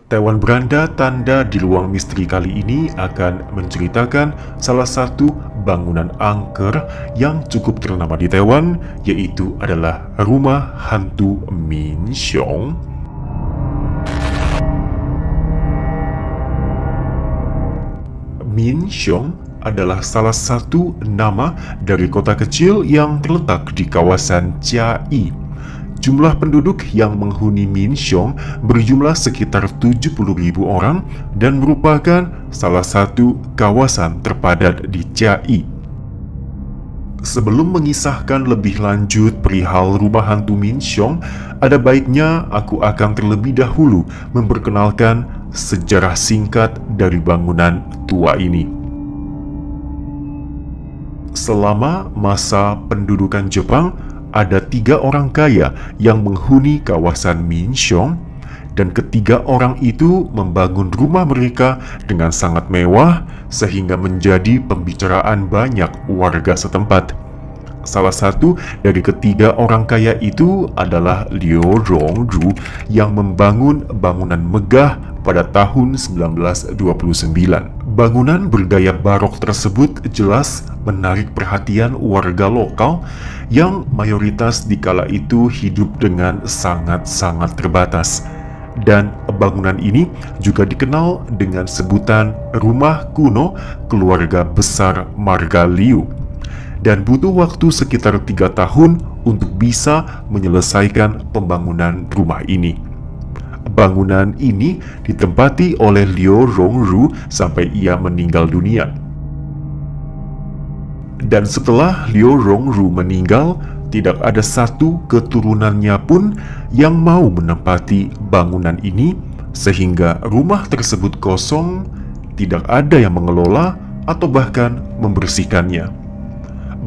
Taiwan Beranda Tanda di Ruang Misteri kali ini akan menceritakan salah satu bangunan angker yang cukup ternama di Taiwan, yaitu adalah Rumah Hantu Minxiong. Minxiong adalah salah satu nama dari kota kecil yang terletak di kawasan Chiayi. Jumlah penduduk yang menghuni Minxiong berjumlah sekitar 70.000 orang dan merupakan salah satu kawasan terpadat di Chiayi. Sebelum mengisahkan lebih lanjut perihal rumah hantu Minxiong, ada baiknya aku akan terlebih dahulu memperkenalkan sejarah singkat dari bangunan tua ini. Selama masa pendudukan Jepang, ada 3 orang kaya yang menghuni kawasan Minxiong, dan ketiga orang itu membangun rumah mereka dengan sangat mewah sehingga menjadi pembicaraan banyak warga setempat. Salah satu dari ketiga orang kaya itu adalah Liu Rongzhu yang membangun bangunan megah pada tahun 1929. Bangunan bergaya barok tersebut jelas menarik perhatian warga lokal yang mayoritas di kala itu hidup dengan sangat-sangat terbatas. Dan bangunan ini juga dikenal dengan sebutan rumah kuno keluarga besar marga Liu. Dan butuh waktu sekitar 3 tahun untuk bisa menyelesaikan pembangunan rumah ini. Bangunan ini ditempati oleh Liu Rongzhu sampai ia meninggal dunia. Dan setelah Liu Rongzhu meninggal, tidak ada satu keturunannya pun yang mau menempati bangunan ini, sehingga rumah tersebut kosong, tidak ada yang mengelola atau bahkan membersihkannya.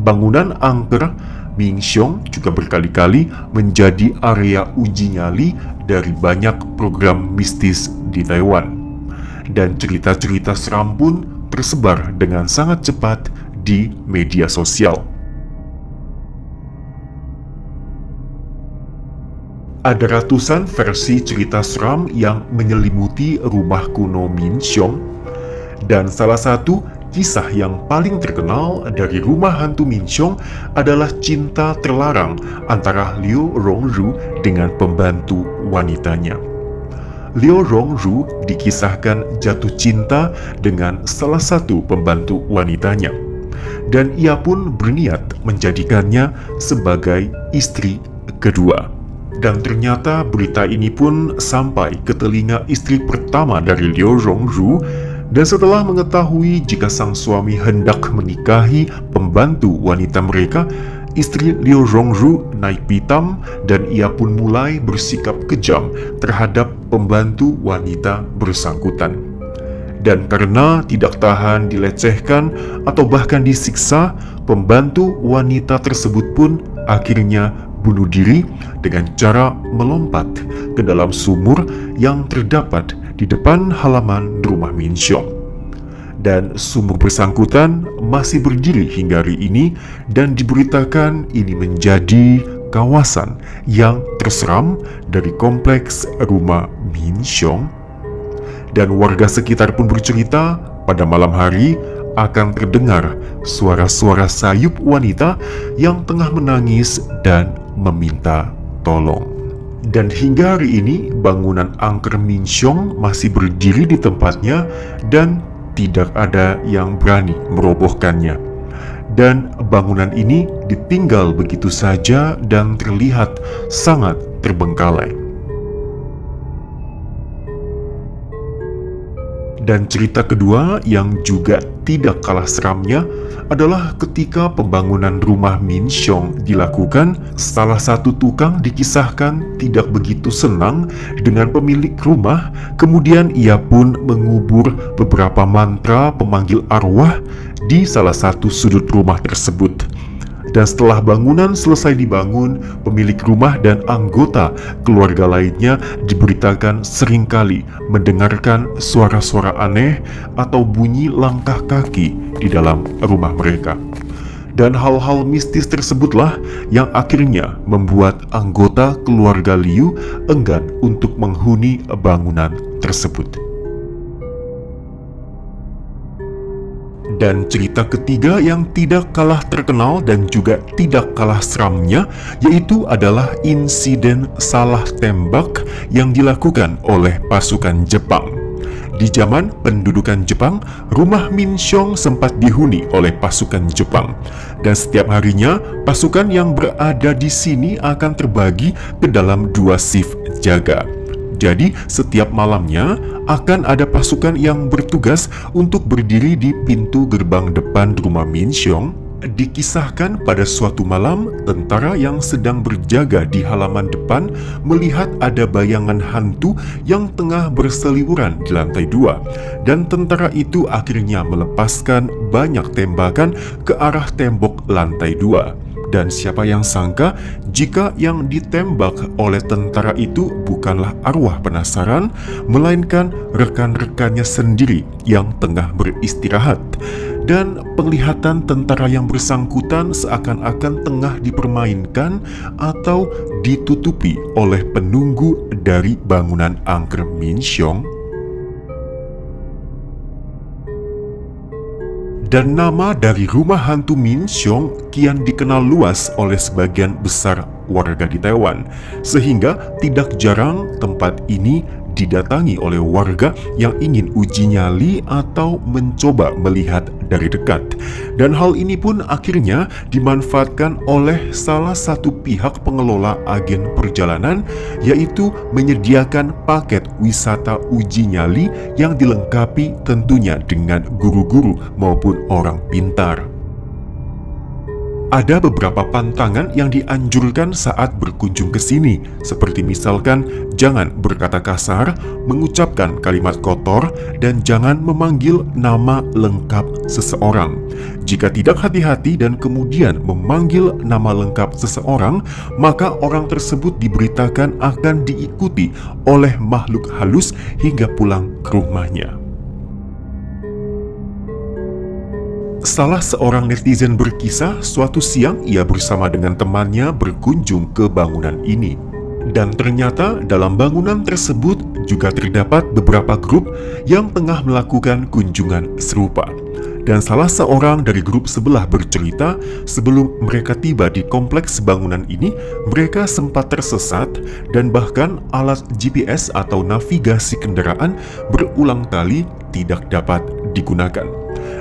Bangunan angker Minxiong juga berkali-kali menjadi area uji nyali dari banyak program mistis di Taiwan. Dan cerita-cerita seram pun tersebar dengan sangat cepat di media sosial. Ada ratusan versi cerita seram yang menyelimuti rumah kuno Minxiong, dan salah satu kisah yang paling terkenal dari rumah hantu Minxiong adalah cinta terlarang antara Liu Rongzhu dengan pembantu wanitanya. Liu Rongzhu dikisahkan jatuh cinta dengan salah satu pembantu wanitanya, dan ia pun berniat menjadikannya sebagai istri kedua. Dan ternyata berita ini pun sampai ke telinga istri pertama dari Liu Rongzhu. Dan setelah mengetahui jika sang suami hendak menikahi pembantu wanita mereka, istri Liu Rongzhu naik pitam dan ia pun mulai bersikap kejam terhadap pembantu wanita bersangkutan. Dan karena tidak tahan dilecehkan atau bahkan disiksa, pembantu wanita tersebut pun akhirnya bunuh diri dengan cara melompat ke dalam sumur yang terdapat di depan halaman rumah Minxiong. Dan sumur bersangkutan masih berdiri hingga hari ini, dan diberitakan ini menjadi kawasan yang terseram dari kompleks rumah Minxiong. Dan warga sekitar pun bercerita pada malam hari akan terdengar suara-suara sayup wanita yang tengah menangis dan meminta tolong. Dan hingga hari ini bangunan angker Minxiong masih berdiri di tempatnya dan tidak ada yang berani merobohkannya. Dan bangunan ini ditinggal begitu saja dan terlihat sangat terbengkalai. Dan cerita kedua yang juga tidak kalah seramnya adalah ketika pembangunan rumah Minxiong dilakukan, salah satu tukang dikisahkan tidak begitu senang dengan pemilik rumah. Kemudian ia pun mengubur beberapa mantra pemanggil arwah di salah satu sudut rumah tersebut. Dan setelah bangunan selesai dibangun, pemilik rumah dan anggota keluarga lainnya diberitakan seringkali mendengarkan suara-suara aneh atau bunyi langkah kaki di dalam rumah mereka. Dan hal-hal mistis tersebutlah yang akhirnya membuat anggota keluarga Liu enggan untuk menghuni bangunan tersebut. Dan cerita ketiga yang tidak kalah terkenal dan juga tidak kalah seramnya yaitu adalah insiden salah tembak yang dilakukan oleh pasukan Jepang. Di zaman pendudukan Jepang, rumah Minxiong sempat dihuni oleh pasukan Jepang. Dan setiap harinya, pasukan yang berada di sini akan terbagi ke dalam 2 shift jaga. Jadi, setiap malamnya akan ada pasukan yang bertugas untuk berdiri di pintu gerbang depan rumah Minxiong. Dikisahkan pada suatu malam, tentara yang sedang berjaga di halaman depan melihat ada bayangan hantu yang tengah berseliweran di lantai 2. Dan tentara itu akhirnya melepaskan banyak tembakan ke arah tembok lantai 2. Dan siapa yang sangka jika yang ditembak oleh tentara itu bukanlah arwah penasaran, melainkan rekan-rekannya sendiri yang tengah beristirahat. Dan penglihatan tentara yang bersangkutan seakan-akan tengah dipermainkan atau ditutupi oleh penunggu dari bangunan angker Minxiong. Dan nama dari rumah hantu Minxiong kian dikenal luas oleh sebagian besar warga di Taiwan, sehingga tidak jarang tempat ini didatangi oleh warga yang ingin uji nyali atau mencoba melihat dari dekat. Dan hal ini pun akhirnya dimanfaatkan oleh salah satu pihak pengelola agen perjalanan, yaitu menyediakan paket wisata uji nyali yang dilengkapi tentunya dengan guru-guru maupun orang pintar. Ada beberapa pantangan yang dianjurkan saat berkunjung ke sini, seperti misalkan jangan berkata kasar, mengucapkan kalimat kotor, dan jangan memanggil nama lengkap seseorang. Jika tidak hati-hati dan kemudian memanggil nama lengkap seseorang, maka orang tersebut diberitakan akan diikuti oleh makhluk halus hingga pulang ke rumahnya. Salah seorang netizen berkisah, suatu siang ia bersama dengan temannya berkunjung ke bangunan ini. Dan ternyata dalam bangunan tersebut juga terdapat beberapa grup yang tengah melakukan kunjungan serupa. Dan salah seorang dari grup sebelah bercerita, sebelum mereka tiba di kompleks bangunan ini, mereka sempat tersesat dan bahkan alat GPS atau navigasi kendaraan berulang kali tidak dapat digunakan.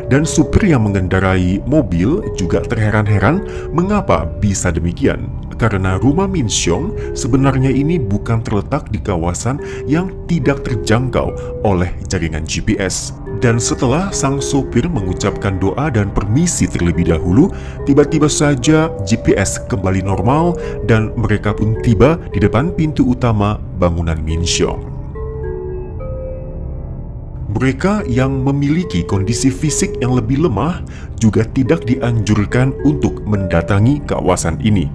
Dan supir yang mengendarai mobil juga terheran-heran mengapa bisa demikian. Karena rumah Minxiong sebenarnya ini bukan terletak di kawasan yang tidak terjangkau oleh jaringan GPS. Dan setelah sang sopir mengucapkan doa dan permisi terlebih dahulu, tiba-tiba saja GPS kembali normal dan mereka pun tiba di depan pintu utama bangunan Minxiong. Mereka yang memiliki kondisi fisik yang lebih lemah juga tidak dianjurkan untuk mendatangi kawasan ini.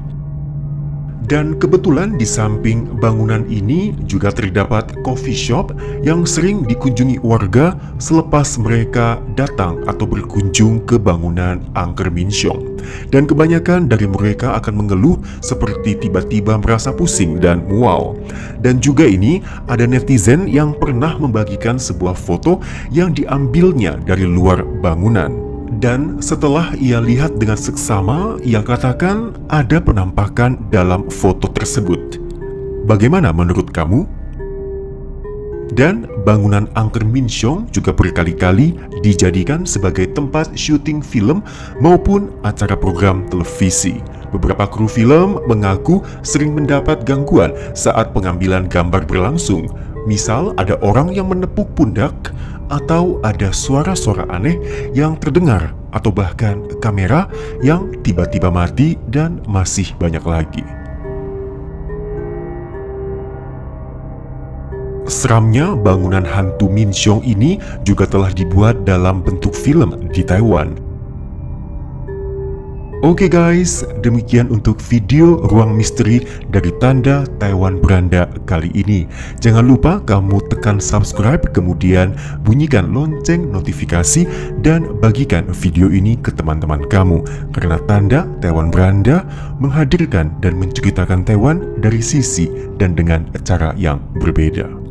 Dan kebetulan di samping bangunan ini juga terdapat coffee shop yang sering dikunjungi warga selepas mereka datang atau berkunjung ke bangunan angker Minxiong. Dan kebanyakan dari mereka akan mengeluh seperti tiba-tiba merasa pusing dan mual. Dan juga ini ada netizen yang pernah membagikan sebuah foto yang diambilnya dari luar bangunan. Dan setelah ia lihat dengan seksama, ia katakan ada penampakan dalam foto tersebut. Bagaimana menurut kamu? Dan bangunan angker Minxiong juga berkali-kali dijadikan sebagai tempat syuting film maupun acara program televisi. Beberapa kru film mengaku sering mendapat gangguan saat pengambilan gambar berlangsung. Misal ada orang yang menepuk pundak, atau ada suara-suara aneh yang terdengar, atau bahkan kamera yang tiba-tiba mati, dan masih banyak lagi. Seramnya bangunan hantu Minxiong ini juga telah dibuat dalam bentuk film di Taiwan. Oke guys, demikian untuk video Ruang Misteri dari Tanda Taiwan Beranda kali ini. Jangan lupa kamu tekan subscribe, kemudian bunyikan lonceng notifikasi, dan bagikan video ini ke teman-teman kamu. Karena Tanda Taiwan Beranda menghadirkan dan menceritakan Taiwan dari sisi dan dengan cara yang berbeda.